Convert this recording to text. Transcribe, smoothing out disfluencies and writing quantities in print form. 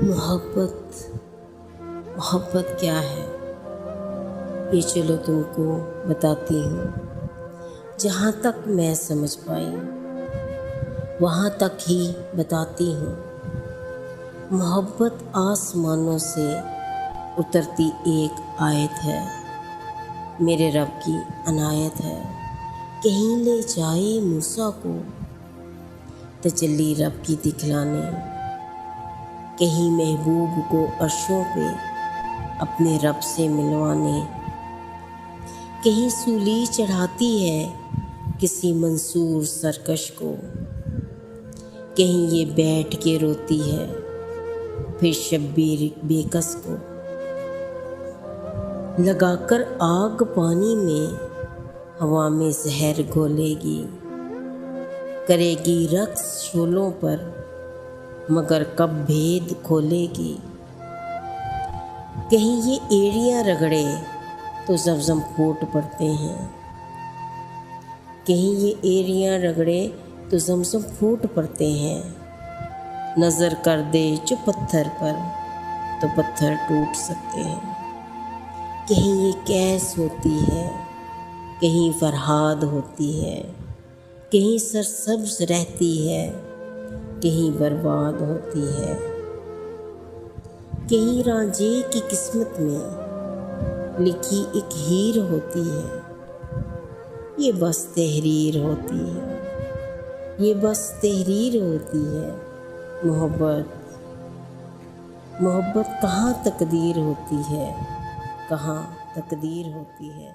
मोहब्बत मोहब्बत क्या है ये चलो तुमको बताती हूँ। जहाँ तक मैं समझ पाई वहाँ तक ही बताती हूँ। मोहब्बत आसमानों से उतरती एक आयत है, मेरे रब की अनायत है। कहीं ले जाए मूसा को तजल्ली रब की दिखलाने, कहीं महबूब को अर्शों पे अपने रब से मिलवाने, कहीं सूली चढ़ाती है किसी मंसूर सरकश को, कहीं ये बैठ के रोती है फिर शब्बीर बेकस को। लगाकर आग पानी में हवा में जहर घोलेगी, करेगी रक्स शोलों पर मगर कब भेद खोलेगी। कहीं ये एड़ियाँ रगड़े तो ज़मज़म फूट पड़ते हैं, कहीं ये एड़ियाँ रगड़े तो ज़मज़म फूट पड़ते हैं। नज़र कर दे जो पत्थर पर तो पत्थर टूट सकते हैं। कहीं ये कैस होती है, कहीं फरहाद होती है, कहीं सरसब्ज रहती है, कहीं बर्बाद होती है। कहीं रांझे की किस्मत में लिखी एक हीर होती है, ये बस तहरीर होती है, ये बस तहरीर होती है। मोहब्बत कहाँ तकदीर होती है, कहाँ तकदीर होती है।